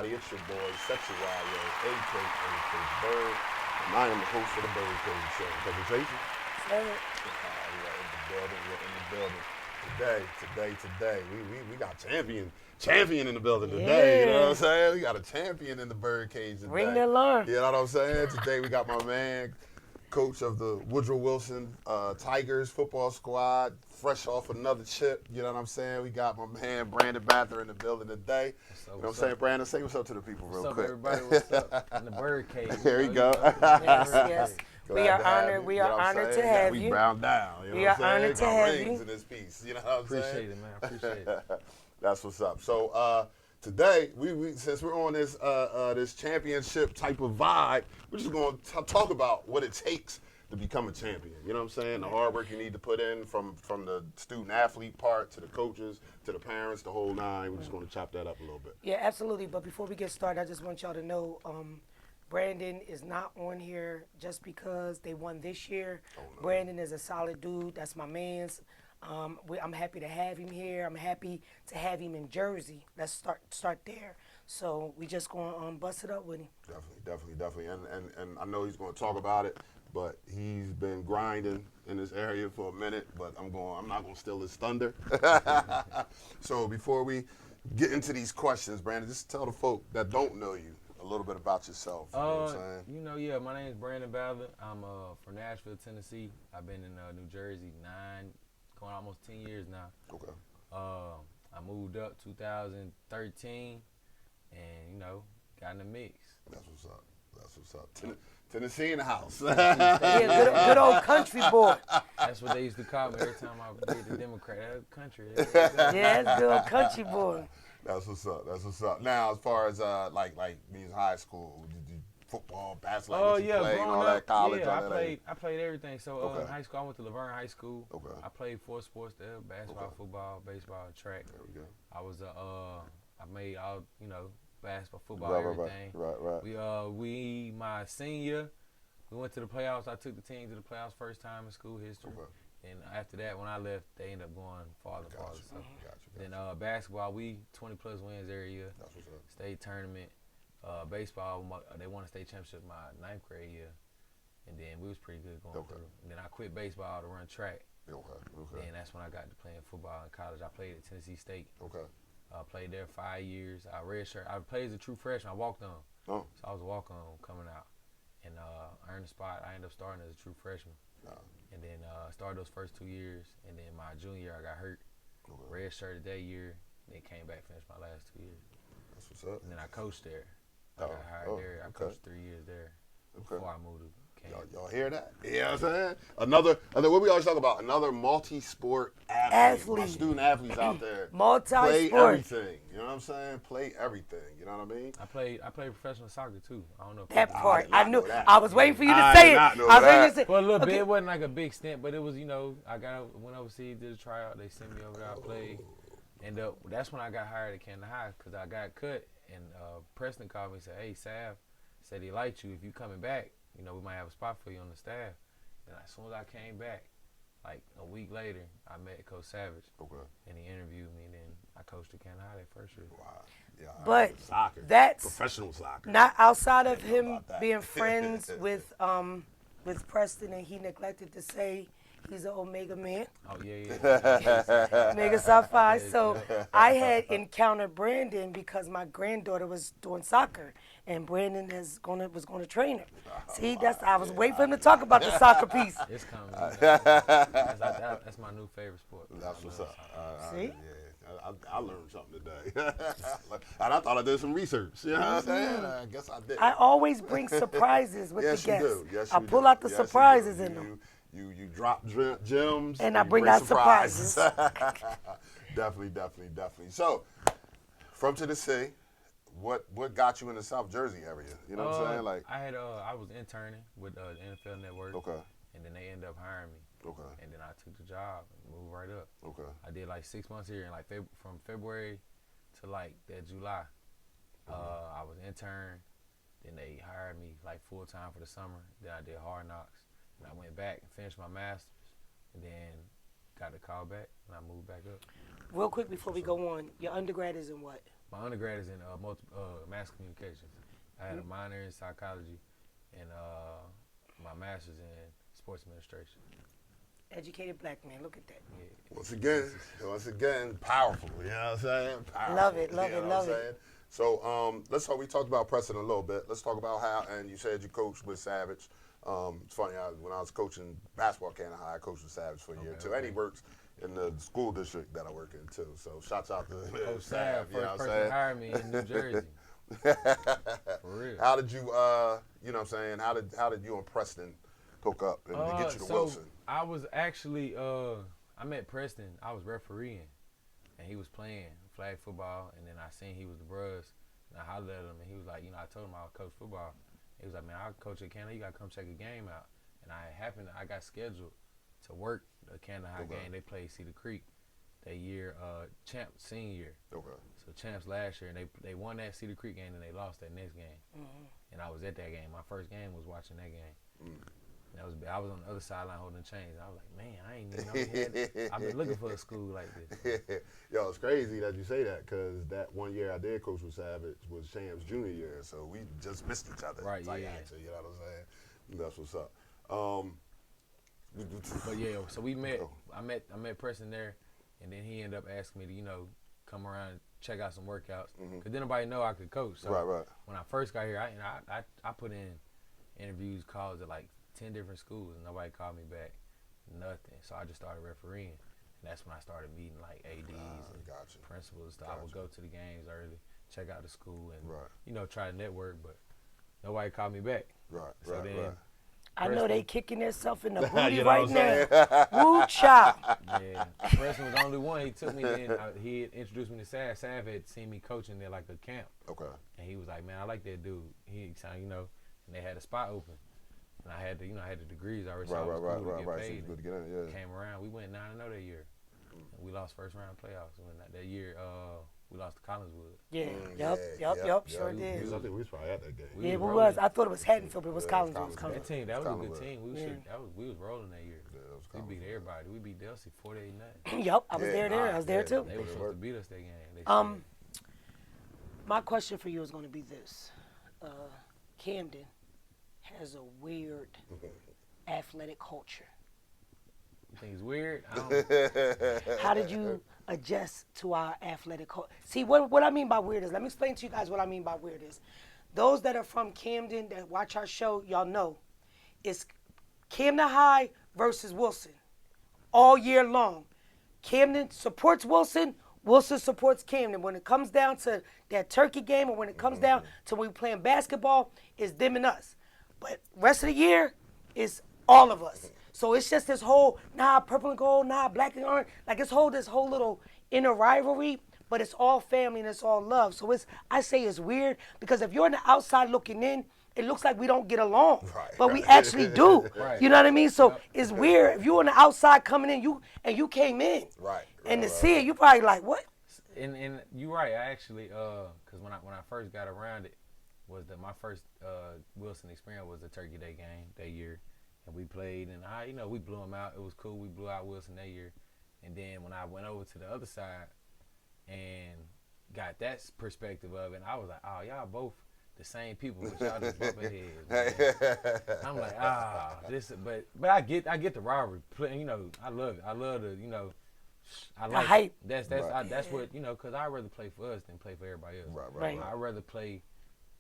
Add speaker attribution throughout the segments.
Speaker 1: everybody. It's your boy, Sexy Wire, a.k.a. Coach Bird, and I am the host of the BYRDCAGE show. Cousin Tracy.
Speaker 2: Sir.
Speaker 1: We're in the building. Today. We got champion in the building today. You know what I'm saying? We got a champion in the BYRDCAGE today.
Speaker 2: Ring the alarm.
Speaker 1: You know what I'm saying? Today we got my man, coach of the Woodrow Wilson Tigers football squad, fresh off another chip. You know what I'm saying? We got my man BATHER in the building today. You know what I'm saying, Brandon? Say what's up to the people real quick.
Speaker 3: What's up, everybody? What's up? In the BYRDCAGE.
Speaker 1: There you go.
Speaker 2: Yes. We are honored.
Speaker 1: We are
Speaker 2: honored to have you.
Speaker 1: We bound down. You know
Speaker 2: We
Speaker 1: what
Speaker 2: are
Speaker 1: I'm saying?
Speaker 2: honored to
Speaker 1: Got
Speaker 2: have
Speaker 1: rings
Speaker 2: you.
Speaker 1: in this piece. You know what I'm saying?
Speaker 3: Appreciate it, man. Appreciate it.
Speaker 1: That's what's up. So today, we since we're on this this championship type of vibe, we're just going to talk about what it takes to become a champion. You know what I'm saying? The hard work you need to put in from the student athlete part to the coaches to the parents, the whole nine. We're just going to chop that up a little bit.
Speaker 2: Yeah, absolutely. But before we get started, I just want y'all to know Brandon is not on here just because they won this year.
Speaker 1: Oh, no.
Speaker 2: Brandon is a solid dude. That's my man's. I'm happy to have him here. I'm happy to have him in Jersey. Let's start there. So we just going to bust it up with him.
Speaker 1: Definitely. And I know he's going to talk about it, but he's been grinding in this area for a minute, but I'm not going to steal his thunder. So before we get into these questions, Brandon, just tell the folk that don't know you a little bit about yourself. You know what I'm saying?
Speaker 3: My name is BATHER. I'm from Nashville, Tennessee. I've been in New Jersey going almost 10 years now.
Speaker 1: Okay.
Speaker 3: I moved up 2013 and, got in the mix.
Speaker 1: That's what's up. Tennessee in the house.
Speaker 2: Yeah, good old country boy.
Speaker 3: That's what they used to call me every time I did the Democrat. Country.
Speaker 2: Yeah, that's good old country boy.
Speaker 1: That's what's up. Now, as far as like being high school, did you football, basketball, play, all that, college, all that?
Speaker 3: I played everything. So
Speaker 1: Okay.
Speaker 3: in high school, I went to Laverne High School.
Speaker 1: Okay.
Speaker 3: I played 4 sports there: basketball, football, baseball, and track.
Speaker 1: There we go.
Speaker 3: I was I made all basketball, football,
Speaker 1: Right.
Speaker 3: everything. My senior, we went to the playoffs. I took the team to the playoffs first time in school history.
Speaker 1: Okay.
Speaker 3: And after that, when I left, they ended up going farther.
Speaker 1: Gotcha.
Speaker 3: So
Speaker 1: Gotcha.
Speaker 3: then basketball, we 20 plus wins every year.
Speaker 1: That's what's up.
Speaker 3: State tournament. Baseball, they won a state championship my 9th grade year, and then we was pretty good going through. And then I quit baseball to run track.
Speaker 1: Okay.
Speaker 3: And that's when I got to playing football in college. I played at Tennessee State.
Speaker 1: Okay.
Speaker 3: Played there 5 years. I redshirt. I played as a true freshman. I walked on.
Speaker 1: Oh.
Speaker 3: So I was a walk on coming out, and earned a spot. I ended up starting as a true freshman, and then started those first 2 years. And then my junior year, I got hurt.
Speaker 1: Okay.
Speaker 3: Redshirted that year. Then came back, finished my last 2 years.
Speaker 1: That's what's up.
Speaker 3: And then I coached there. I got hired there. I coached 3 years there before I moved to Kansas.
Speaker 1: Y'all hear that? You know what I'm saying? Another what we always talk about, another multi-sport athlete. My student athletes out there. Play everything. You know what I'm saying? Play everything. You know what I mean?
Speaker 3: I played professional soccer too. I don't know if
Speaker 2: That part.
Speaker 1: I
Speaker 2: I knew.
Speaker 1: that.
Speaker 2: I was waiting for you to
Speaker 1: I
Speaker 2: say
Speaker 1: did
Speaker 2: it.
Speaker 1: not know
Speaker 2: I was waiting
Speaker 1: that.
Speaker 2: to say.
Speaker 3: Well, a little bit.
Speaker 2: Okay.
Speaker 3: It wasn't like a big stint, but it was, went overseas, did a tryout. They sent me over there. I played. And that's when I got hired at Canton High because I got cut. And Preston called me and said, "Hey, Sav said he liked you. If you coming back, we might have a spot for you on the staff." And as soon as I came back, like a week later, I met Coach Savage.
Speaker 1: Okay.
Speaker 3: And he interviewed me, and then I coached at Canton High that first year.
Speaker 1: Wow. Yeah.
Speaker 2: But
Speaker 1: soccer.
Speaker 2: that's
Speaker 1: professional soccer.
Speaker 2: not outside of him
Speaker 1: about that.
Speaker 2: being friends with Preston, and he neglected to say he's an Omega man.
Speaker 3: Oh, yeah.
Speaker 2: Omega Psi Phi. So I had encountered Brandon because my granddaughter was doing soccer, and Brandon was going to train her. See, I was waiting for him to talk about the soccer piece.
Speaker 3: It's coming. That's my new favorite sport.
Speaker 1: That's what's up.
Speaker 2: See?
Speaker 1: Yeah. I learned something today. And I thought I did some research. You know what I'm saying? I guess I did.
Speaker 2: I always bring surprises with
Speaker 1: Yes,
Speaker 2: the
Speaker 1: you
Speaker 2: guests.
Speaker 1: do. Yes,
Speaker 2: I
Speaker 1: you
Speaker 2: pull
Speaker 1: do.
Speaker 2: out the
Speaker 1: Yes, you
Speaker 2: surprises
Speaker 1: do.
Speaker 2: in them.
Speaker 1: You drop gems.
Speaker 2: And I
Speaker 1: you
Speaker 2: bring out surprises.
Speaker 1: Definitely. So, from Tennessee, what got you in the South Jersey area? You know what I'm saying? Like
Speaker 3: I was interning with the NFL Network.
Speaker 1: Okay.
Speaker 3: And then they ended up hiring me.
Speaker 1: Okay.
Speaker 3: And then I took the job and moved right up.
Speaker 1: Okay.
Speaker 3: I did like 6 months here, and like from February to like that July, I was intern. Then they hired me like full time for the summer. Then I did Hard Knocks, and I went back and finished my master's, and then got the call back, and I moved back up.
Speaker 2: Real quick before we go on, your undergrad is in what?
Speaker 3: My undergrad is in mass communications. I had a minor in psychology and my master's in sports administration.
Speaker 2: Educated black man. Look at that.
Speaker 3: Yeah.
Speaker 1: Once again, powerful. You know what I'm saying? Powerful.
Speaker 2: Love it,
Speaker 1: you
Speaker 2: love
Speaker 1: know
Speaker 2: it,
Speaker 1: what
Speaker 2: love
Speaker 1: I'm
Speaker 2: it.
Speaker 1: saying? So let's talk. We talked about Preston a little bit. Let's talk about how. And you said you coached with Savage. It's funny. When I was coaching basketball at Canada High, I coached with Savage for a year too. And he works in the school district that I work in too. So shouts out to
Speaker 3: Coach Sav,
Speaker 1: you know
Speaker 3: first
Speaker 1: what I'm
Speaker 3: person
Speaker 1: saying?
Speaker 3: to hire me in New Jersey. For real.
Speaker 1: How did you, you know what I'm saying? How did you and Preston hook up and to get you to Wilson?
Speaker 3: I was actually, I met Preston. I was refereeing, and he was playing flag football, and then I seen he was the bruhs, and I hollered at him, and he was like, you know, I told him I would coach football. He was like, man, I'll coach at Canada. You got to come check a game out. And I got scheduled to work the Canada High game. They played Cedar Creek that year, champs senior year. Okay. So champs last year, and they won that Cedar Creek game, and they lost that next game. And I was at that game. My first game was watching that game. And I was on the other sideline holding the chains. I was like, man, I ain't even know he had it. I've been looking for a school like this.
Speaker 1: Yo, it's crazy that you say that because that one year I did coach with Savage was Sham's junior year, so we just missed each other.
Speaker 3: Right,
Speaker 1: like,
Speaker 3: yeah.
Speaker 1: you know what I'm saying? That's what's up.
Speaker 3: But yeah, so we met. I met Preston there, and then he ended up asking me to, you know, come around and check out some workouts. Cause then nobody know I could coach. So when I first got here, I put in interviews, calls at like 10 different schools, and nobody called me back. Nothing. So I just started refereeing, and that's when I started meeting like ADs and principals. So I would go to the games early, check out the school, and you know, try to network. But nobody called me back. So then.
Speaker 2: I know they kicking themselves in the
Speaker 1: You
Speaker 2: booty
Speaker 1: know
Speaker 2: right
Speaker 1: what
Speaker 2: now. Woo child.
Speaker 3: Yeah, Preston was the only one. He took me in. He had introduced me to Sav. Sav had seen me coaching there like a camp. Okay. And he was like, man, I like that dude. He sounded, you know, and they had a spot open. And I had the, you know, I had the degrees already. So I was cool to get paid.
Speaker 1: So good to get in, yeah.
Speaker 3: Came around. We went 9-0 that year. And we lost first round playoffs. And that year, we lost to Collinswood.
Speaker 2: Yep, sure did.
Speaker 1: I think we was probably at that game.
Speaker 2: We was. I thought it was Haddonfield, but it was Collinswood.
Speaker 3: That team, that was a good team. We was rolling that year. We beat everybody. We beat Delsey 48-0.
Speaker 2: Yep, I was there. I was there too.
Speaker 3: They were supposed to beat us that game.
Speaker 2: My question for you is going to be this: Camden has a weird athletic culture.
Speaker 3: You think it's weird?
Speaker 2: How did you adjust to our athletic culture? See, what I mean by weird is, let me explain to you guys what I mean by weird is. Those that are from Camden that watch our show, y'all know, it's Camden High versus Wilson all year long. Camden supports Wilson. Wilson supports Camden. When it comes down to that turkey game or when it comes down to when we playing basketball, it's them and us. But rest of the year, it's all of us. So it's just this whole, purple and gold, black and orange. Like this whole little inner rivalry, but it's all family and it's all love. So I say it's weird because if you're on the outside looking in, it looks like we don't get along, but we actually do. You know what I mean? So it's weird. If you're on the outside coming in, you came in. And to see it, you probably like, what?
Speaker 3: And you're right. I actually, because when I first got around it, my first Wilson experience was the Turkey Day game that year. And we played, and we blew them out. It was cool. We blew out Wilson that year. And then when I went over to the other side and got that perspective of it, I was like, oh, y'all both the same people, but y'all just bumping heads. I'm like, but I get the rivalry. You know, I love it. I love the, you know, I like
Speaker 2: hype.
Speaker 3: That's what, you know, because I'd rather play for us than play for everybody else. I'd rather play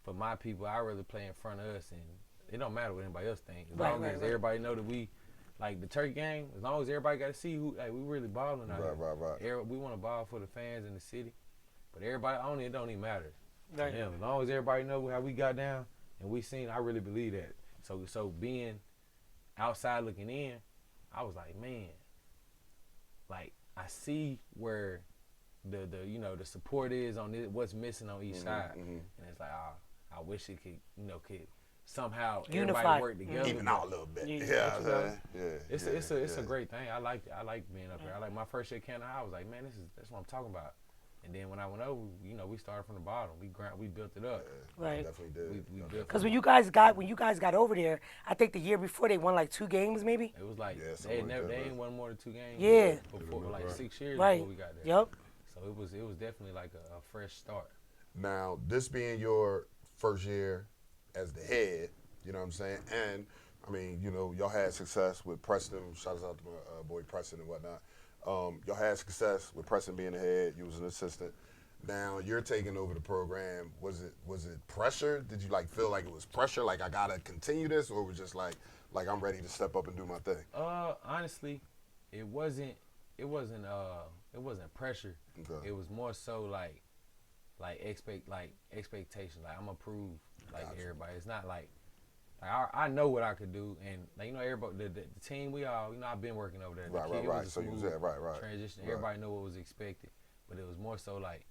Speaker 3: for my people. I'd rather play in front of us, and it don't matter what anybody else thinks. As long as everybody know that we, like the Turkey game, as long as everybody got to see who, like, we really balling out here. We want to ball for the fans in the city, but everybody on it don't even matter. As long as everybody know how we got down and we seen, I really believe that. So being outside looking in, I was like, man, like I see where the you know the support is on this, what's missing on each side, and it's like, I wish it could somehow everybody work together.
Speaker 1: Even out a little bit.
Speaker 3: It's a great thing. I like it. I like being up here. I like my first year at Canada. I was like, man, that's what I'm talking about. And then when I went over, you know, we started from the bottom. We built it up.
Speaker 2: Right.
Speaker 1: Definitely did.
Speaker 3: We built.
Speaker 2: Because when you guys got over there, I think the year before they won like 2 games maybe.
Speaker 3: It was like they ain't won more than 2 games.
Speaker 2: Yeah.
Speaker 3: Before like 6 years
Speaker 2: right.
Speaker 3: before we got there.
Speaker 2: Yep.
Speaker 3: So it was definitely like a fresh start.
Speaker 1: Now, this being your first year as the head, you know what I'm saying? And, I mean, you know, y'all had success with Preston. Shout out to my boy Preston and whatnot. Y'all had success with Preston being the head. You was an assistant. Now you're taking over the program. Was it pressure? Did you like feel like it was pressure? Like I gotta continue this, or was just like I'm ready to step up and do my thing?
Speaker 3: Honestly, it wasn't pressure.
Speaker 1: Okay.
Speaker 3: It was more so like expectation. Like I'm gonna prove like
Speaker 1: Gotcha.
Speaker 3: everybody. It's not like I know what I could do, and like, you know, everybody, the team, we all, you know, I've been working over there.
Speaker 1: Right.
Speaker 3: Was a
Speaker 1: So you was
Speaker 3: smooth
Speaker 1: there, right.
Speaker 3: transition.
Speaker 1: Right.
Speaker 3: Everybody know what was expected, but it was more so like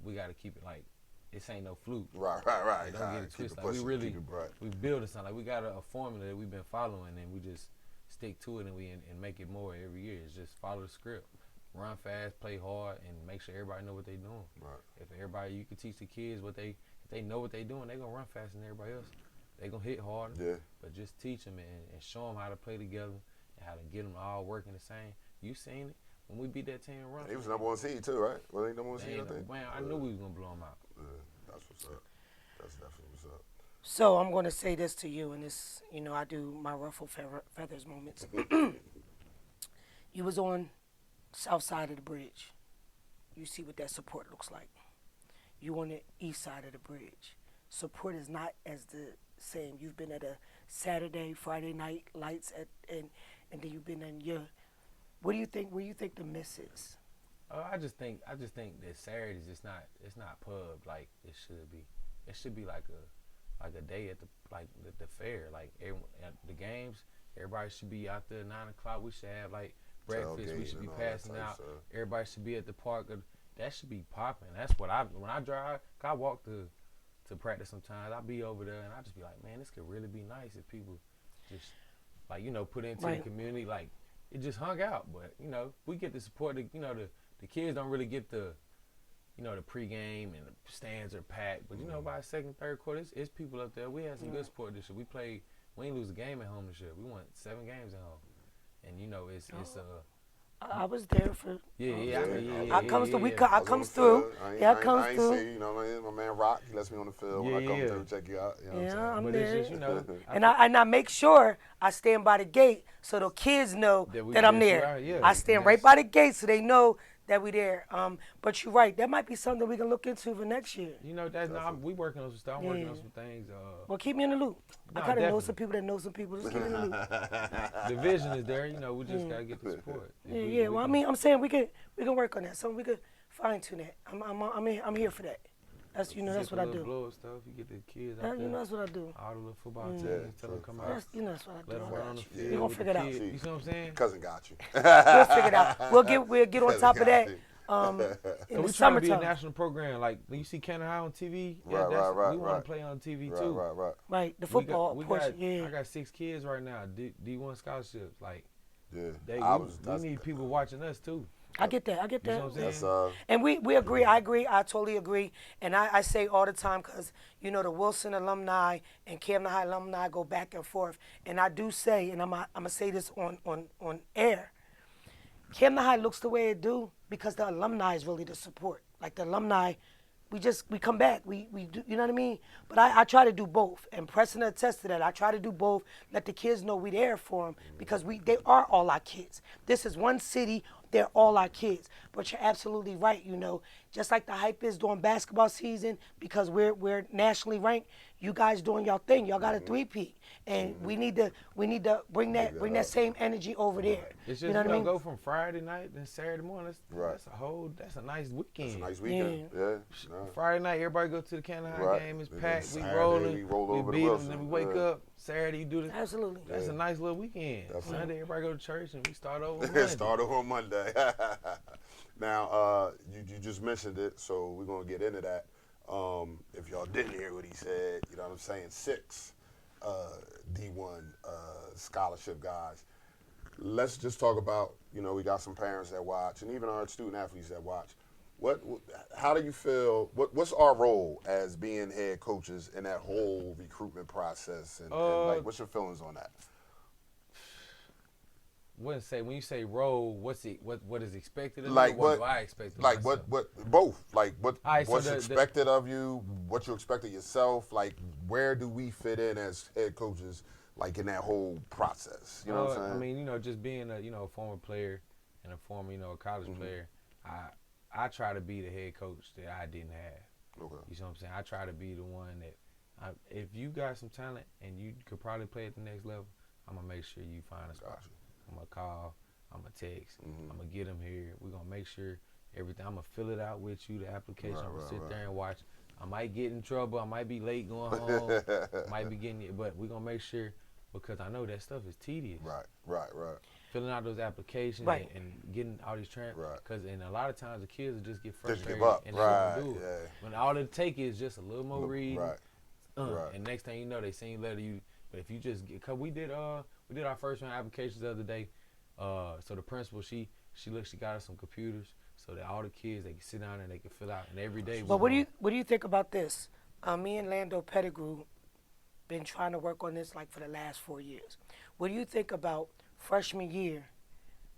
Speaker 3: we got to keep it like this ain't no fluke.
Speaker 1: Right.
Speaker 3: Like, don't get it twisted. Like, we really
Speaker 1: right.
Speaker 3: we building something. Like we got a formula that we've been following, and we just stick to it, and and make it more every year. It's just follow the script, run fast, play hard, and make sure everybody know what they doing.
Speaker 1: Right.
Speaker 3: If everybody, you can teach the kids if they know what they doing, they gonna run faster than everybody else. They gonna hit harder.
Speaker 1: Yeah.
Speaker 3: But just teach them and show them how to play together and how to get them all working the same. You seen it when we beat that team run.
Speaker 1: He was #1 seed too, right? Well, they #1 seed, I think.
Speaker 3: Man, I knew we was gonna blow them out.
Speaker 1: Yeah, that's what's up. That's definitely what's up.
Speaker 2: So I'm going to say this to you, and this, you know, I do my ruffle feathers moments. You was on south side of the bridge. You see what that support looks like. You on the east side of the bridge. Support is not as the same. You've been at a Saturday, Friday night lights and then you've been in your. What do you think? Where you think the miss is?
Speaker 3: I just think that Saturdays it's not pub like it should be. It should be like a day at the fair. Like at the games, everybody should be out there at 9 o'clock. We should have like breakfast. We should be passing out. Everybody should be at the park. That should be popping. That's what when I drive. I walk to practice sometimes. I'll be over there and I just be like, man, this could really be nice if people just like, you know, put into the community. Like it just hung out. But, you know, we get the support. You know, the kids don't really get the, you know, the pregame and the stands are packed. But, you know, by second, third quarter, it's people up there. We had some good support this year. We ain't lose a game at home this year. We won 7 games at home. And, you know, it's
Speaker 2: I was there for.
Speaker 1: I
Speaker 2: comes through. I comes
Speaker 1: through.
Speaker 2: Yeah, I comes through.
Speaker 1: See, you know, my man Rock, he lets me on the field when I come through, check you out. You know what I'm
Speaker 2: I'm
Speaker 3: but
Speaker 2: there.
Speaker 3: it's just, you know.
Speaker 2: And I make sure I stand by the gate so the kids know that I'm there. I stand right by the gate so they know that we there. But you're right. That might be something we can look into for next year.
Speaker 3: You know, we working on some stuff. I'm working on some things.
Speaker 2: Well, keep me in the loop. I kind of know some people that know some people. Just keep me in the loop.
Speaker 3: The vision is there. You know, we just gotta get the support.
Speaker 2: Well, I mean, I'm saying we can work on that. So we could fine tune that. I'm here for that. That's that's what I do.
Speaker 3: Blow up stuff. You get the kids out there.
Speaker 2: That's what I do.
Speaker 3: All the little football teams, tell them come out.
Speaker 2: That's what I do.
Speaker 3: Let them run on the field.
Speaker 2: We're gonna figure it out.
Speaker 3: You see what I'm saying?
Speaker 1: Cousin got you.
Speaker 2: We'll figure it out. We'll get on top of that. In
Speaker 3: So
Speaker 2: the
Speaker 3: we trying to be a
Speaker 2: summertime.
Speaker 3: national program. Like when you see Canada High on TV,
Speaker 1: Right.
Speaker 3: we want to play on TV too.
Speaker 1: Right.
Speaker 2: Right, the football portion.
Speaker 3: I got 6 kids right now. D1 scholarships. Like
Speaker 1: yeah,
Speaker 3: we need people watching us too.
Speaker 2: I get that.
Speaker 3: You know what I'm saying?
Speaker 2: And we agree. I agree. I totally agree. And I say all the time because, you know, the Wilson alumni and Camden High alumni go back and forth. And I do say, and I'm going to say this on air, Camden High looks the way it do because the alumni is really the support. Like the alumni, we come back. We do, you know what I mean? But I try to do both. And Preston attests to that. I try to do both. Let the kids know we there for them because they are all our kids. This is one city. They're all our kids. But you're absolutely right, you know. Just like the hype is during basketball season because we're nationally ranked, you guys doing y'all thing. Y'all got a 3-peat. And we need to bring that same energy over there.
Speaker 3: It's just,
Speaker 2: you know what I mean?
Speaker 3: Go from Friday night to Saturday morning. That's a nice weekend.
Speaker 1: That's a nice weekend. Yeah.
Speaker 3: Friday night, everybody go to the Canada High game. It's packed. We
Speaker 1: Saturday,
Speaker 3: rolling.
Speaker 1: we roll over
Speaker 3: beat
Speaker 1: to
Speaker 3: them. Then we wake up. Saturday, you do this.
Speaker 2: Absolutely.
Speaker 3: That's a nice little weekend. Sunday, everybody go to church and we start over Monday.
Speaker 1: Start over on Monday. Now, you just mentioned it, so we're going to get into that. If y'all didn't hear what he said, you know what I'm saying, 6 D1 scholarship guys. Let's just talk about, you know, we got some parents that watch and even our student athletes that watch. How do you feel, what's our role as being head coaches in that whole recruitment process and like, what's your feelings on that?
Speaker 3: wouldn't say when you say role, what is expected of
Speaker 1: Like
Speaker 3: you? What
Speaker 1: what?
Speaker 3: do I expect of
Speaker 1: Like
Speaker 3: myself?
Speaker 1: what? Both. Like what?
Speaker 3: All right, so
Speaker 1: What's expected of you? What you expect of yourself? Like where do we fit in as head coaches? Like in that whole process, you know what I'm saying?
Speaker 3: I mean, just being a former player and a former, college player, I try to be the head coach that I didn't have.
Speaker 1: Okay.
Speaker 3: You know what I'm saying? I try to be the one that, if you got some talent and you could probably play at the next level, I'm gonna make sure you find a spot. I'm gonna call, I'm gonna text, I'm gonna get them here. We're gonna make sure everything. I'm gonna fill it out with you, the application. I'm gonna sit there and watch. I might get in trouble. I might be late going home. Might be getting it, but we're gonna make sure. Because I know that stuff is tedious.
Speaker 1: Right.
Speaker 3: Filling out those applications and getting all these transfers.
Speaker 1: Right.
Speaker 3: Because and a lot of times the kids will just get frustrated
Speaker 1: give up.
Speaker 3: and they don't do it.
Speaker 1: Yeah.
Speaker 3: When all it take is just a little more reading.
Speaker 1: Right.
Speaker 3: And next thing you know, they send a letter to you. But if you just get, cause we did our first round applications the other day. So the principal she got us some computers so that all the kids they can sit down and they can fill out and every day.
Speaker 2: But what do you think about this? Me and Lando Pettigrew been trying to work on this like for the last 4 years. What do you think about freshman year?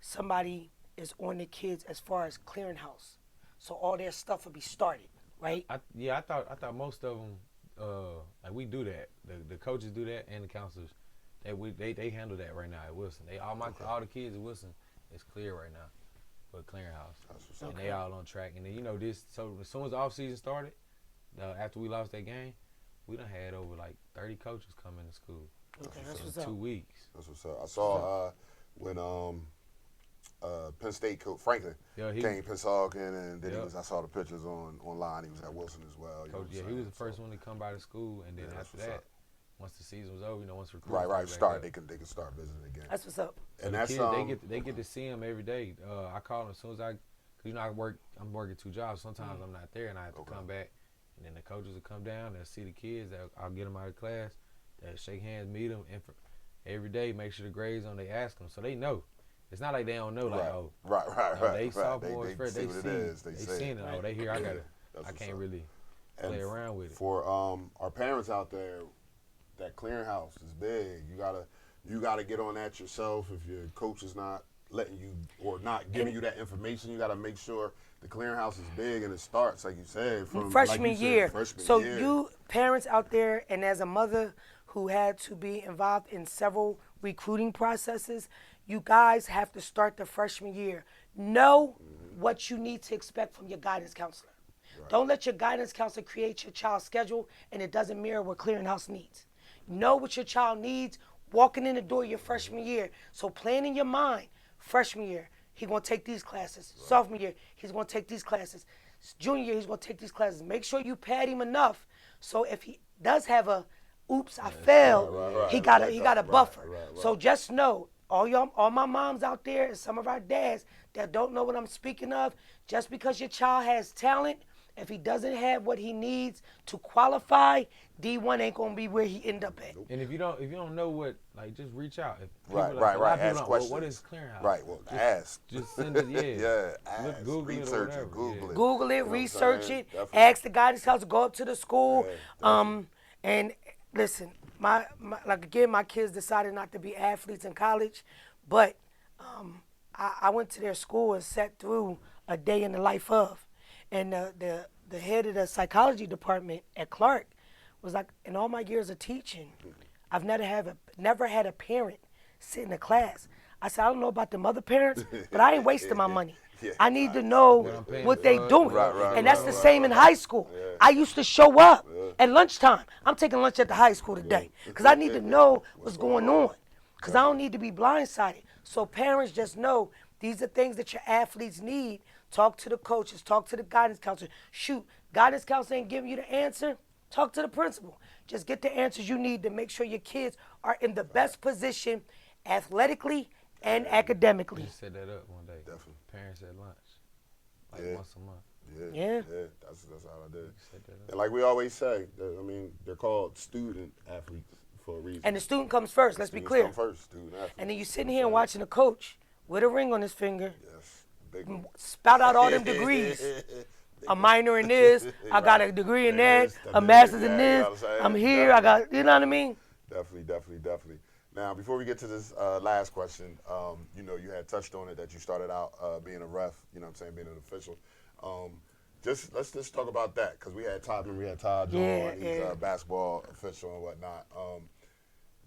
Speaker 2: Somebody is on the kids as far as clearinghouse, so all their stuff will be started, right?
Speaker 3: I thought most of them like we do that. The coaches do that and the counselors. They handle that right now at Wilson. All the kids at Wilson is clear right now for clearinghouse, and they all on track. And then this. So as soon as the off season started, after we lost that game. We done had over like 30 coaches come into school.
Speaker 2: Okay, that's what's
Speaker 3: in
Speaker 2: up.
Speaker 3: 2 weeks.
Speaker 1: That's what's up. I saw when Penn State coach Franklin came Pensauken, and then I saw the pictures online. He was at Wilson as well.
Speaker 3: Coach, he was the first one to come by the school, and then after that, once the season was over, once recruiting
Speaker 1: they can start visiting again.
Speaker 2: That's what's up.
Speaker 1: And
Speaker 3: the
Speaker 1: that's
Speaker 3: kids, they get to see him every day. I call them as soon as cause I'm working 2 jobs. Sometimes I'm not there, and I have to come back. And then the coaches will come down, they'll see the kids, I'll get them out of class, they'll shake hands, meet them, and every day make sure the grades on, they ask them. So they know. It's not like they don't know, like, they sophomores, they seen it. Oh, they hear, I can't really play around with it.
Speaker 1: For our parents out there, that clearinghouse is big. You gotta get on that yourself. If your coach is not letting you or not giving you that information, you gotta make sure the clearinghouse is big, and it starts, like you said, from
Speaker 2: freshman year.
Speaker 1: Freshman year.
Speaker 2: You parents out there, and as a mother who had to be involved in several recruiting processes, you guys have to start the freshman year. Know what you need to expect from your guidance counselor. Right. Don't let your guidance counselor create your child's schedule and it doesn't mirror what clearinghouse needs. Know what your child needs walking in the door your freshman year. So plan in your mind, freshman year, he's going to take these classes. Right. Sophomore year, he's going to take these classes. Junior year, he's going to take these classes. Make sure you pad him enough so if he does have a oops, I failed, he got a buffer. Right. So just know, all my moms out there and some of our dads that don't know what I'm speaking of, just because your child has talent, if he doesn't have what he needs to qualify, D1 ain't gonna be where he end up at.
Speaker 3: And if you don't know what, like, just reach out.
Speaker 1: Right. Ask questions.
Speaker 3: What is clearinghouse?
Speaker 1: Right. Well, ask.
Speaker 3: Just send it. Yeah.
Speaker 1: Ask.
Speaker 3: Google
Speaker 1: research
Speaker 3: it.
Speaker 1: Google it.
Speaker 2: Google it. Research it. Definitely. Ask the guidance counselor. Go up to the school. And listen, my kids decided not to be athletes in college, but I went to their school and sat through a day in the life of. And the head of the psychology department at Clark was like, in all my years of teaching, I've never had a parent sit in a class. I said, I don't know about the other parents, but I ain't wasting my money. I need to know what they doing. And that's the same in high school. I used to show up at lunchtime. I'm taking lunch at the high school today because I need to know what's going on because I don't need to be blindsided. So parents just know these are things that your athletes need. Talk to the coaches. Talk to the guidance counselor. Shoot, guidance counselor ain't giving you the answer. Talk to the principal. Just get the answers you need to make sure your kids are in the best position athletically and academically.
Speaker 3: You set that up one day.
Speaker 1: Definitely.
Speaker 3: Parents at lunch, once a month.
Speaker 1: Yeah. That's how I did. And like we always say, they're called student athletes for a reason.
Speaker 2: And the student comes first. Let's be clear.
Speaker 1: Come first, student athlete.
Speaker 2: And then you sitting here and watching a coach with a ring on his finger.
Speaker 1: Yes. Big one.
Speaker 2: Spout out all them degrees. A minor in this, I got a degree in that, a master's in this, I'm here, I got, you know what I mean?
Speaker 1: Definitely. Now, before we get to this last question, you know, you had touched on it that you started out being a ref, you know what I'm saying, being an official. Let's just talk about that, because we had Todd on, he's a basketball official and whatnot.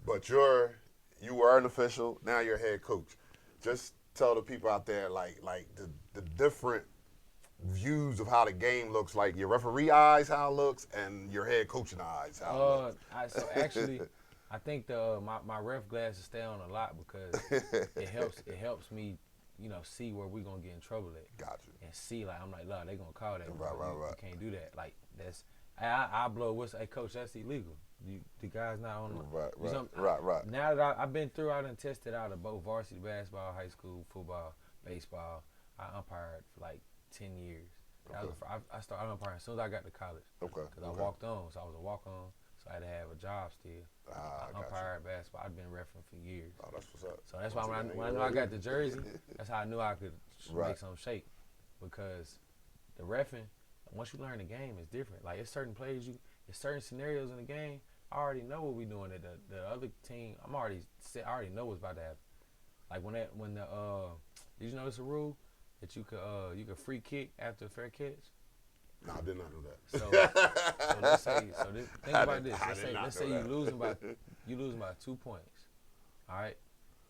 Speaker 1: But you were an official, now you're a head coach. Just tell the people out there, like the different views of how the game looks, like your referee eyes, how it looks, and your head coaching eyes, how it looks.
Speaker 3: So actually, I think my ref glasses stay on a lot because it helps me, you know, see where we're gonna get in trouble at.
Speaker 1: Gotcha.
Speaker 3: And see, like, I'm like, look, they gonna call that.
Speaker 1: Right.
Speaker 3: You can't do that. Like, that's I blow a whistle. Hey, coach, that's illegal. The guy's not on.
Speaker 1: Right.
Speaker 3: Now that I've been through, I done tested out of both varsity basketball, high school football, baseball. I umpired for like 10 years.
Speaker 1: Okay.
Speaker 3: I started umpiring as soon as I got to college.
Speaker 1: Okay.
Speaker 3: Because I walked on, so I was a walk-on, so I had to have a job still. I umpired basketball. I've been refereeing for years.
Speaker 1: Oh, that's what's up.
Speaker 3: So that's why when I knew I got the jersey, that's how I knew I could make something shake. Because the reffing, once you learn the game, it's different. Like, it's certain plays, it's certain scenarios in the game. I already know what we're doing. The other team, I already know what's about to happen. Like did you notice a rule that you could free kick after a fair catch?
Speaker 1: No, I did not know that.
Speaker 3: Think about this. Let's say you losing by 2 points, all right,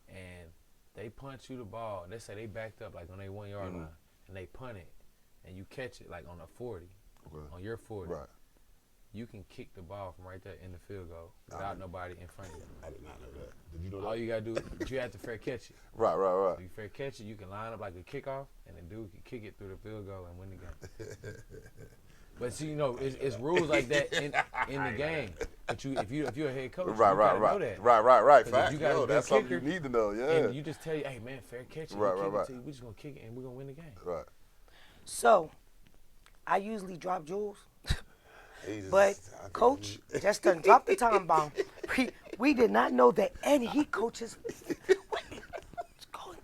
Speaker 3: and they punch you the ball. Let's say they backed up like on their 1 yard line, and they punt it, and you catch it like on a 40, on your 40. Right. You can kick the ball from right there in the field goal without nobody in front of you.
Speaker 1: I did not know that. Did you know that?
Speaker 3: All you gotta do is you have to fair catch it.
Speaker 1: Right.
Speaker 3: So you fair catch it, you can line up like a kickoff, and then dude can kick it through the field goal and win the game. But see, you know, it's rules like that in the game. But if you're a head coach, you gotta know that.
Speaker 1: Right. Fact.
Speaker 3: You got
Speaker 1: that's something you need to know. Yeah.
Speaker 3: And you just tell you, hey man, fair catch it.
Speaker 1: Right.
Speaker 3: We're just gonna kick it and we're gonna win the game.
Speaker 1: Right.
Speaker 2: So, I usually drop jewels. But coach just done dropped the time bomb. We did not know that any he coaches. What's going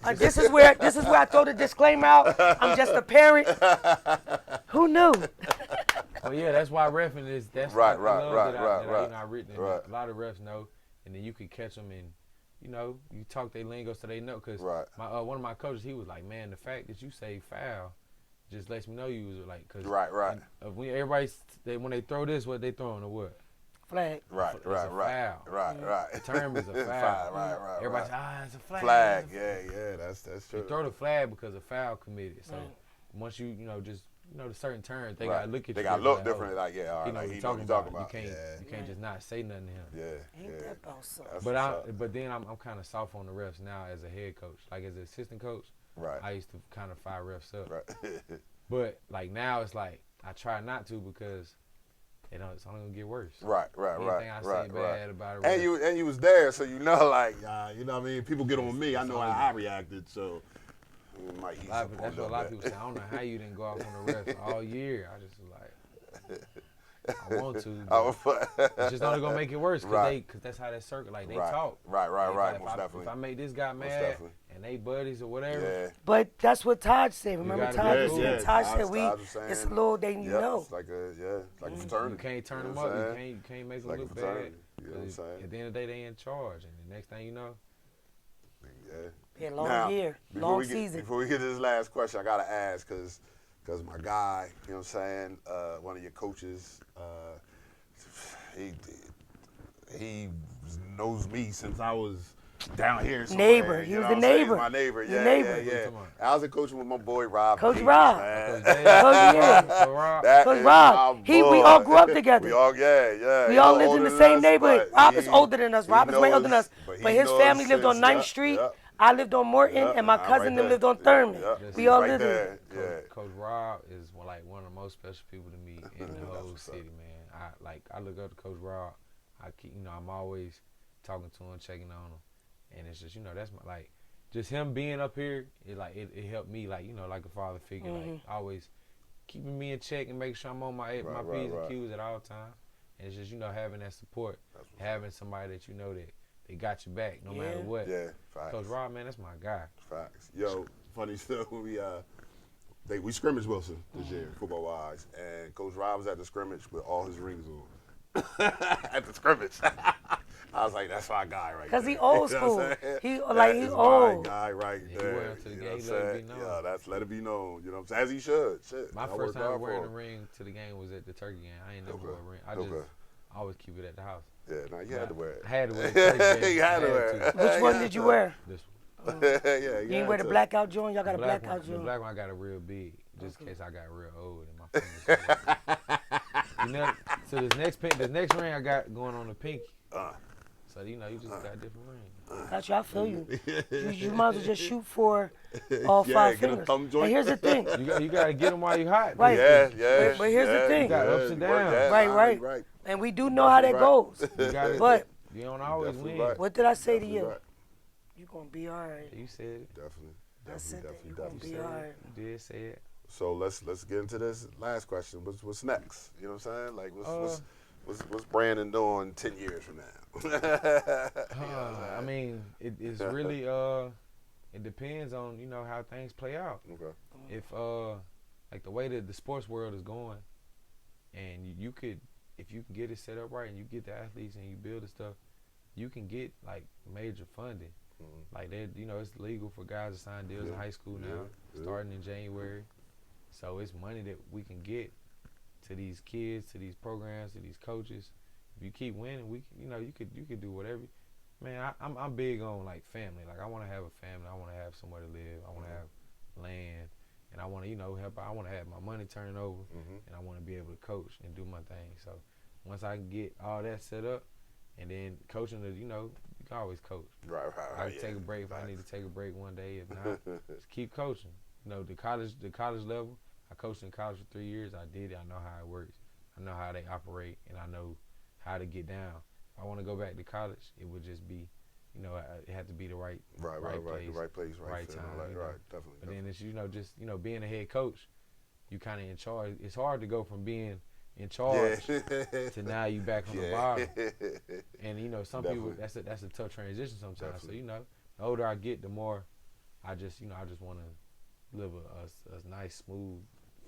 Speaker 2: on? This is where I throw the disclaimer out. I'm just a parent. Who knew?
Speaker 3: Well, yeah, that's why reffing is. That's
Speaker 1: right.
Speaker 3: You know, I read a lot of refs know, and then you can catch them and, you know, you talk their lingo so they know. Cause one of my coaches, he was like, man, the fact that you say foul just lets me know you was like, cause when they throw this, what they throwing or what?
Speaker 2: Flag.
Speaker 1: Right.
Speaker 3: The term is a foul.
Speaker 1: Right.
Speaker 3: Everybody's it's a flag.
Speaker 1: Flag. Yeah. That's true.
Speaker 3: You throw the flag because a foul committed. So once you the certain terms, they gotta look at you.
Speaker 1: They gotta look different. Like, all right,
Speaker 3: you know what you're talking about. You can't just not say nothing to him.
Speaker 1: Yeah.
Speaker 2: Ain't that about something?
Speaker 3: But then I'm kind of soft on the refs now as a head coach. Like as an assistant coach, I used to kind of fire refs up.
Speaker 1: Right.
Speaker 3: But like now it's like I try not to because it's only gonna get worse.
Speaker 1: Right.
Speaker 3: Anything I say bad about a ref.
Speaker 1: And you was there, so you know, like you know what I mean. People get on me. I know how I reacted, so.
Speaker 3: That's what a lot of people say. I don't know how you didn't go off on the refs all year. I just was like, I want to. But it's just only gonna make it worse because that's how that circle. Like they talk.
Speaker 1: Right.
Speaker 3: Like,
Speaker 1: Most definitely.
Speaker 3: If I make this guy mad and they buddies or whatever.
Speaker 1: Yeah.
Speaker 2: But that's what Todd said. Remember Todd said it's a little thing you know.
Speaker 1: It's like a fraternity.
Speaker 3: You can't turn them up. You can't make them look bad.
Speaker 1: You know what I'm saying?
Speaker 3: At the end of the day, they in charge, and the next thing you know.
Speaker 2: Yeah, long season.
Speaker 1: Before we get to this last question, I gotta ask because my guy, you know what I'm saying, one of your coaches, he knows me since I was down here.
Speaker 2: Neighbor, he was a neighbor.
Speaker 1: My neighbor, yeah. I was coaching with my boy Rob.
Speaker 2: Coach
Speaker 1: Page,
Speaker 2: Rob.
Speaker 1: man.
Speaker 2: Coach Rob. We all grew up together.
Speaker 1: We all
Speaker 2: lived in the same neighborhood. Rob is older than us. Rob is way older than us. But his family lived on 9th Street. I lived on Morton, and my cousin lived on Thurman. We all lived there.
Speaker 3: Coach Rob is one of the most special people to me in the whole city, man. I look up to Coach Rob. I'm always talking to him, checking on him, and it's just that's just him being up here. It helped me like a father figure, like always keeping me in check and making sure I'm on my P's and Q's at all times. And it's just having that support, having somebody that that. They got you back no matter what.
Speaker 1: Yeah, facts.
Speaker 3: Coach Rob, man, that's my guy.
Speaker 1: Facts. Yo, funny stuff. We scrimmaged Wilson this year, football wise, and Coach Rob was at the scrimmage with all his rings on. at the scrimmage. I was like, that's my guy right there.
Speaker 2: Cause he old
Speaker 1: You know
Speaker 2: school.
Speaker 1: what I'm saying?
Speaker 2: He
Speaker 1: That
Speaker 2: he
Speaker 1: is
Speaker 2: old.
Speaker 1: my guy right
Speaker 3: Yeah, he
Speaker 1: there.
Speaker 3: went to the
Speaker 1: You know
Speaker 3: game,
Speaker 1: what I'm
Speaker 3: let it be
Speaker 1: saying?
Speaker 3: known.
Speaker 1: Yeah, that's let it be known. You know what I'm saying? As he should. Shit.
Speaker 3: My
Speaker 1: I
Speaker 3: first
Speaker 1: worked
Speaker 3: time
Speaker 1: hard
Speaker 3: wearing
Speaker 1: for
Speaker 3: a
Speaker 1: him.
Speaker 3: ring to the game was at the turkey game. I ain't never wore a ring. I just
Speaker 1: Okay.
Speaker 3: always keep it at the house.
Speaker 1: Yeah, no, you had to wear it.
Speaker 3: I had to wear the turkey game.
Speaker 1: You had to
Speaker 3: I
Speaker 1: wear it.
Speaker 2: Which one did you wear?
Speaker 3: This one.
Speaker 1: Yeah,
Speaker 2: You ain't wear the blackout joint. Y'all got a
Speaker 3: Black
Speaker 2: blackout
Speaker 3: one, the
Speaker 2: joint.
Speaker 3: black one I got a real big, just in case I got real old and my fingers. You know, so this next ring I got going on the pinky. So you know, you just got different rings.
Speaker 2: Got you. I feel you. You might as well just shoot for all five
Speaker 1: get a
Speaker 2: fingers.
Speaker 1: thumb joint.
Speaker 2: And here's the thing.
Speaker 3: You gotta get them while you hot.
Speaker 2: Right.
Speaker 1: Yeah.
Speaker 2: But here's the thing.
Speaker 3: You got ups and downs.
Speaker 2: Right. And we do know how that goes.
Speaker 3: You got it.
Speaker 2: But
Speaker 3: You don't always
Speaker 1: Definitely
Speaker 3: win.
Speaker 1: right.
Speaker 2: what did I say to
Speaker 1: Definitely
Speaker 2: you?
Speaker 1: right.
Speaker 2: You gonna be all right.
Speaker 3: You said it.
Speaker 1: Definitely.
Speaker 2: I said that you
Speaker 1: Definitely.
Speaker 2: gonna be all right.
Speaker 3: You did say it.
Speaker 1: So let's get into this last question. What's next? You know what I'm saying? Like what's Brandon doing 10 years from now?
Speaker 3: I mean, it's really it depends on how things play out.
Speaker 1: Okay.
Speaker 3: If like the way that the sports world is going, and you could, if you can get it set up right and you get the athletes and you build the stuff, you can get like major funding. Like that, it's legal for guys to sign deals in high school now, starting in January. So it's money that we can get to these kids, to these programs, to these coaches. If you keep winning, you could do whatever. Man, I'm big on like family. Like I want to have a family. I want to have somewhere to live. I want to have land, and I want to help. I want to have my money turning over, and I want to be able to coach and do my thing. So once I can get all that set up, and then coaching, you can always coach.
Speaker 1: Right.
Speaker 3: I can take a break if I need to take a break one day. If not, just keep coaching. The college level, I coached in college for 3 years. I did it. I know how it works. I know how they operate, and I know how to get down. If I want to go back to college, it would just be, it had to be the right place,
Speaker 1: The right place, right
Speaker 3: time.
Speaker 1: Right, definitely.
Speaker 3: But then it's just being a head coach, you kind of in charge. It's hard to go from being in charge to now you back on the bottom. And some people that's a tough transition sometimes.
Speaker 1: Definitely.
Speaker 3: So the older I get, the more I just want to live a nice, smooth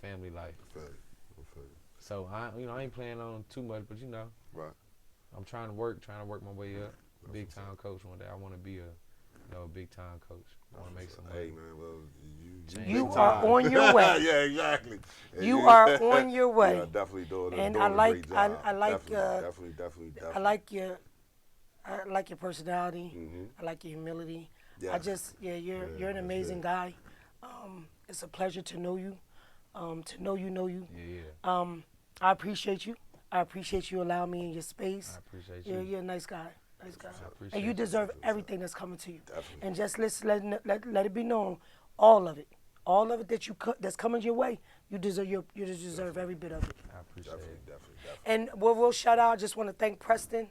Speaker 3: family life.
Speaker 1: I feel you.
Speaker 3: So I ain't planning on too much, but
Speaker 1: Right.
Speaker 3: I'm trying to work my way up. Big time coach one day. I want to be a big time coach. I want to make some money.
Speaker 1: Hey man, well
Speaker 2: You are on your way.
Speaker 1: Yeah, exactly.
Speaker 2: You are on your way.
Speaker 1: Yeah, definitely doing
Speaker 2: And
Speaker 1: doing
Speaker 2: I
Speaker 1: a
Speaker 2: like-
Speaker 1: great job.
Speaker 2: I like,
Speaker 1: definitely.
Speaker 2: I like your personality. I like your humility.
Speaker 1: Yeah.
Speaker 2: You're an amazing guy. It's a pleasure to know you. To know you.
Speaker 3: Yeah.
Speaker 2: I appreciate you. I appreciate you allowing me in your space.
Speaker 3: I appreciate you.
Speaker 2: You're a nice guy.
Speaker 3: appreciate
Speaker 2: And you
Speaker 3: it.
Speaker 2: deserve everything that's coming to you.
Speaker 1: Definitely.
Speaker 2: And just let it be known, all of it that that's coming your way, you deserve every bit of it.
Speaker 3: I appreciate it.
Speaker 1: Definitely.
Speaker 2: And we'll shout out. I just want to thank Preston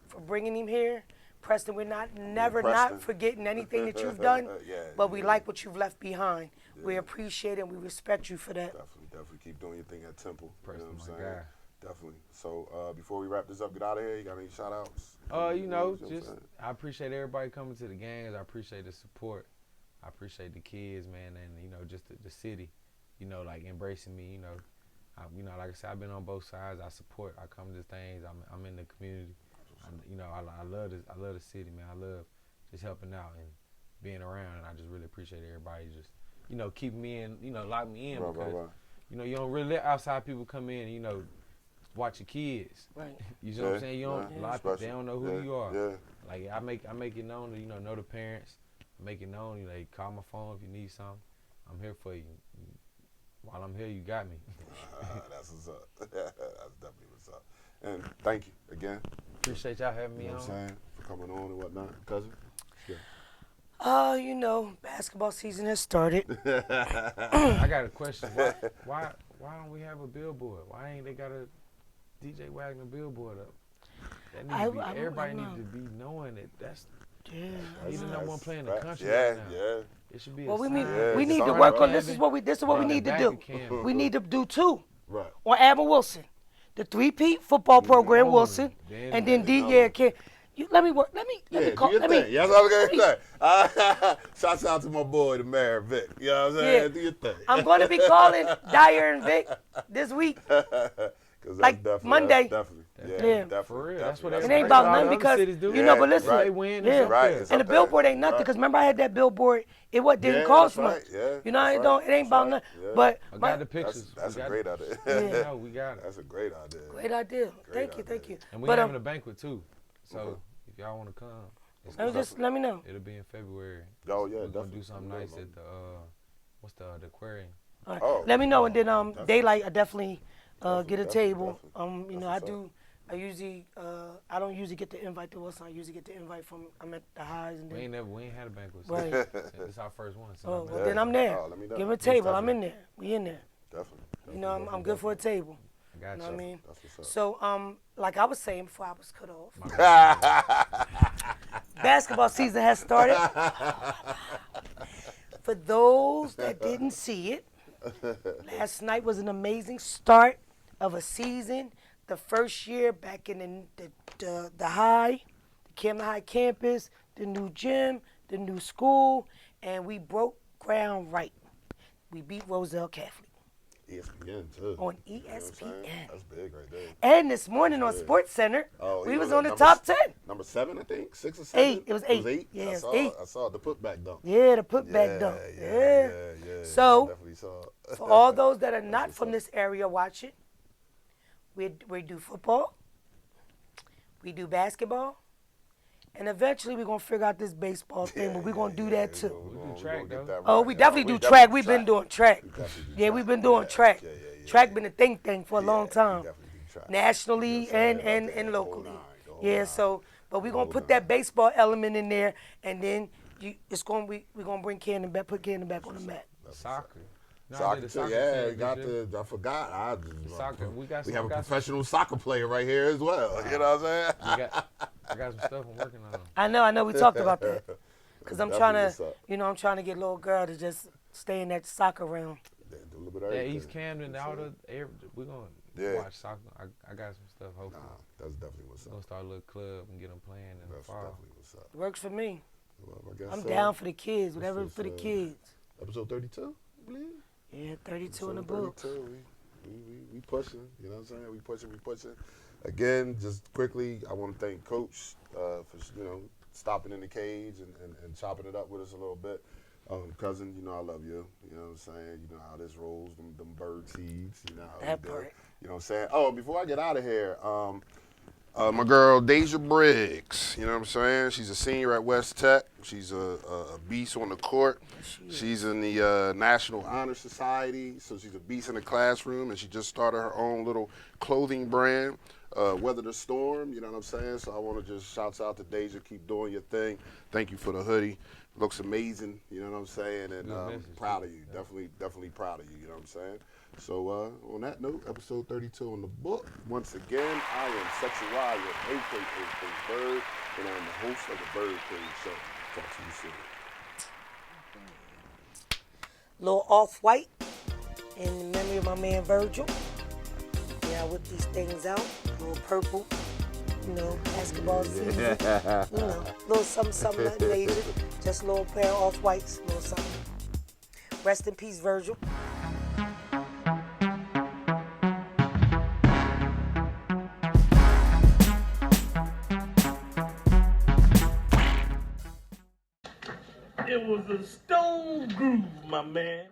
Speaker 2: for bringing him here. Preston, we're never
Speaker 1: Preston.
Speaker 2: not forgetting anything that you've done,
Speaker 1: Yeah,
Speaker 2: but we like what you've left behind. We appreciate it and we respect you for that.
Speaker 1: Definitely keep doing your thing at Temple.
Speaker 3: Preston,
Speaker 1: you know what
Speaker 3: my
Speaker 1: I'm saying?
Speaker 3: guy.
Speaker 1: Definitely. So before we wrap this up, get out of here. You got any shout outs?
Speaker 3: Just I appreciate everybody coming to the games. I appreciate the support. I appreciate the kids, man, and just the city, like embracing me. Like I said, I've been on both sides. I support. I come to things. I'm in the community. I love this. I love the city, man. I love just helping out and being around. And I just really appreciate everybody just keeping me in. Lock me in because you don't really let outside people come in. Watch your kids.
Speaker 2: Right.
Speaker 3: You know what I'm saying? You don't. A lot of people, they don't know who you are.
Speaker 1: Yeah.
Speaker 3: Like I make it known to know the parents. Make it known. Like call my phone if you need something. I'm here for you. While I'm here, you got me.
Speaker 1: That's what's up. That's definitely what's up. And thank you again.
Speaker 3: Appreciate y'all having me
Speaker 1: You know
Speaker 3: on.
Speaker 1: what I'm saying? For coming on and whatnot, cousin.
Speaker 2: Basketball season has started.
Speaker 3: I got a question. Why don't we have a billboard? Why ain't they got a DJ Wagner billboard up? Everybody needs to be knowing that that's he's the number one player in the country right now.
Speaker 1: Yeah.
Speaker 3: It should be.
Speaker 2: Well, we
Speaker 1: Yeah,
Speaker 2: need to
Speaker 1: sign
Speaker 2: work
Speaker 1: up.
Speaker 2: on this. Is what we need to do.
Speaker 3: Camera.
Speaker 2: We need to do two
Speaker 1: Right.
Speaker 2: on Admiral Wilson, the 3-peat football program
Speaker 3: Oh,
Speaker 2: Wilson,
Speaker 3: then
Speaker 2: and then
Speaker 3: that-
Speaker 2: let me work. Let me
Speaker 1: Do your
Speaker 2: call.
Speaker 1: thing. That's what I was gonna say. Shouts out to my boy, the mayor, Vic. You know what I'm saying?
Speaker 2: Yeah.
Speaker 1: Do your thing.
Speaker 2: I'm going to be calling Dyer and Vic this week.
Speaker 1: 'Cause that's
Speaker 2: Like
Speaker 1: definitely-
Speaker 2: Monday.
Speaker 1: That's
Speaker 2: Yeah.
Speaker 1: definitely.
Speaker 3: For real, that's
Speaker 1: definitely.
Speaker 3: what
Speaker 2: It
Speaker 3: they
Speaker 2: ain't about
Speaker 3: all the
Speaker 2: nothing
Speaker 3: other
Speaker 2: because,
Speaker 3: cities do.
Speaker 2: you know, but
Speaker 1: Yeah,
Speaker 2: listen.
Speaker 1: right.
Speaker 3: They win.
Speaker 2: Yeah.
Speaker 3: It's up
Speaker 1: Right,
Speaker 3: there.
Speaker 1: it's
Speaker 2: And the
Speaker 1: up there.
Speaker 2: billboard ain't nothing
Speaker 1: Right.
Speaker 2: because remember I had that billboard. It didn't
Speaker 1: Yeah,
Speaker 2: cost
Speaker 1: that's right,
Speaker 2: much.
Speaker 1: yeah,
Speaker 2: You know,
Speaker 1: that's
Speaker 2: it
Speaker 1: right,
Speaker 2: don't. It ain't
Speaker 1: that's
Speaker 2: about
Speaker 1: right,
Speaker 2: nothing.
Speaker 1: yeah.
Speaker 2: But
Speaker 3: I got the pictures.
Speaker 1: That's
Speaker 3: We
Speaker 1: a
Speaker 3: got
Speaker 1: great
Speaker 3: it.
Speaker 1: idea.
Speaker 3: No, we got it.
Speaker 1: That's a great idea.
Speaker 2: great idea.
Speaker 1: Great
Speaker 2: Thank
Speaker 1: idea.
Speaker 2: you.
Speaker 3: And we
Speaker 2: But
Speaker 3: having a banquet too. So if y'all want to come,
Speaker 2: let me know.
Speaker 3: it'll be in February.
Speaker 1: Oh yeah,
Speaker 3: We're gonna
Speaker 1: definitely.
Speaker 3: do something nice at the what's the aquarium.
Speaker 2: All right.
Speaker 1: Oh,
Speaker 2: Let me know, and then
Speaker 1: definitely.
Speaker 2: daylight. I definitely get a table.
Speaker 1: Definitely.
Speaker 2: You know,
Speaker 1: That's
Speaker 2: I
Speaker 1: what's
Speaker 2: do. I usually I don't usually get the invite to us. I usually get the invite from I'm at the highs and
Speaker 3: We
Speaker 2: then.
Speaker 3: ain't had a banquet. So
Speaker 2: Right.
Speaker 3: This is our first one. So
Speaker 2: Oh, well,
Speaker 1: Yeah.
Speaker 2: then I'm there.
Speaker 1: Oh, let me know.
Speaker 2: Give me a
Speaker 1: Most
Speaker 2: table. I'm
Speaker 1: definitely.
Speaker 2: in there. We in there.
Speaker 1: Definitely.
Speaker 2: You know, I'm good for a table.
Speaker 3: I got
Speaker 2: You know what I mean?
Speaker 1: That's what's up.
Speaker 2: So, like I was saying before I was cut off,
Speaker 3: My bad.
Speaker 2: basketball season has started. For those that didn't see it, last night was an amazing start of a season. The first year back in the high, the Camden High campus, the new gym, the new school, and we broke ground right. We beat Roselle Catholic
Speaker 1: ESPN too.
Speaker 2: on
Speaker 1: You know what I'm saying?
Speaker 2: ESPN.
Speaker 1: That's big right there.
Speaker 2: And this morning on
Speaker 1: Yeah.
Speaker 2: Sports Center,
Speaker 1: Oh,
Speaker 2: we
Speaker 1: you
Speaker 2: was
Speaker 1: know,
Speaker 2: on the
Speaker 1: number
Speaker 2: top
Speaker 1: s-
Speaker 2: 10.
Speaker 1: Number 7, I think. 6 or 7.
Speaker 2: 8. It was 8. Yeah,
Speaker 1: I
Speaker 2: it's
Speaker 1: saw
Speaker 2: 8.
Speaker 1: I saw the putback dunk.
Speaker 2: Yeah, the putback dunk.
Speaker 1: Yeah.
Speaker 2: So,
Speaker 1: I definitely saw it.
Speaker 2: For all those that are not
Speaker 1: what's
Speaker 2: from
Speaker 1: up.
Speaker 2: this area watching, we do football, we do basketball, and eventually we're going to figure out this baseball thing, but we're going to do that too.
Speaker 3: We do track,
Speaker 1: get
Speaker 3: though.
Speaker 1: that
Speaker 2: Oh,
Speaker 1: right.
Speaker 2: we definitely
Speaker 1: We
Speaker 2: do track. We've been doing track.
Speaker 1: We definitely do
Speaker 2: Yeah,
Speaker 1: track.
Speaker 2: we've been doing
Speaker 1: Yeah,
Speaker 2: track.
Speaker 1: yeah.
Speaker 2: Track been a thing for a long
Speaker 1: Yeah,
Speaker 2: time.
Speaker 1: we definitely do track.
Speaker 2: Nationally
Speaker 1: You know what I'm saying?
Speaker 2: and
Speaker 1: Out there, the whole
Speaker 2: locally.
Speaker 1: nine, the whole
Speaker 2: Yeah,
Speaker 1: nine.
Speaker 2: so but we're
Speaker 1: The
Speaker 2: gonna
Speaker 1: whole
Speaker 2: put
Speaker 1: nine.
Speaker 2: that baseball element in there, and then we're gonna bring Cannon back, put Cannon back on the mat.
Speaker 3: Soccer. No, I
Speaker 1: Soccer
Speaker 3: did the
Speaker 1: too,
Speaker 3: soccer
Speaker 1: yeah.
Speaker 3: team
Speaker 1: We got
Speaker 3: this year.
Speaker 1: I forgot.
Speaker 3: Soccer. We got
Speaker 1: We
Speaker 3: some-
Speaker 1: have a
Speaker 3: we got some-
Speaker 1: professional soccer player right here as well. You know what I'm saying?
Speaker 3: I got some stuff I'm working on.
Speaker 2: I know, we talked about that. Cause I'm
Speaker 1: That's
Speaker 2: trying
Speaker 1: definitely
Speaker 2: to,
Speaker 1: what's up.
Speaker 2: I'm trying to get little girl to just stay in that soccer realm.
Speaker 1: Yeah, do a little bit of
Speaker 3: Yeah,
Speaker 1: everything.
Speaker 3: East Camden,
Speaker 1: You know
Speaker 3: all
Speaker 1: what I'm
Speaker 3: we're gonna
Speaker 1: Yeah.
Speaker 3: watch soccer. I got some stuff. Hopefully,
Speaker 1: saying? Nah, that's definitely what's
Speaker 3: we're
Speaker 1: up.
Speaker 3: gonna start a little club and get them playing in the
Speaker 1: That's
Speaker 3: fall.
Speaker 1: definitely what's up.
Speaker 2: Works for me.
Speaker 1: Well, I guess
Speaker 2: I'm
Speaker 1: so.
Speaker 2: down for the kids, whatever
Speaker 1: is,
Speaker 2: for the kids.
Speaker 1: Episode 32, I believe.
Speaker 2: Yeah, 32 in the
Speaker 1: Episode
Speaker 2: books.
Speaker 1: 32, we pushing. You know what I'm saying? We pushing. Again, just quickly, I want to thank Coach for stopping in the cage and chopping it up with us a little bit. Cousin, you know I love you. You know what I'm saying? You know how this rolls, them bird seeds. You know how
Speaker 2: That
Speaker 1: we do.
Speaker 2: part.
Speaker 1: You know what I'm saying? Oh, before I get out of here, my girl Deja Briggs. You know what I'm saying? She's a senior at West Tech. She's a beast on the court. She's in the National Honor Society, so she's a beast in the classroom, and she just started her own little clothing brand. Weather the storm, you know what I'm saying? So I want to just shout out to Deja, keep doing your thing. Thank you for the hoodie. Looks amazing, you know what I'm saying? And
Speaker 3: message,
Speaker 1: proud of you, definitely proud of you, you know what I'm saying? So on that note, episode 32 on the book. Once again, I am Sexual Wire, a.k.a. Bird, and I'm the host of the BYRDCAGE Show. Talk to you soon.
Speaker 2: Little off-white in memory of my man Virgil. Yeah, I whip these things out. A little purple, basketball season. Little something nothing major. Just a little pair of off-whites, little something. Rest in peace, Virgil.
Speaker 4: It was a stone groove, my man.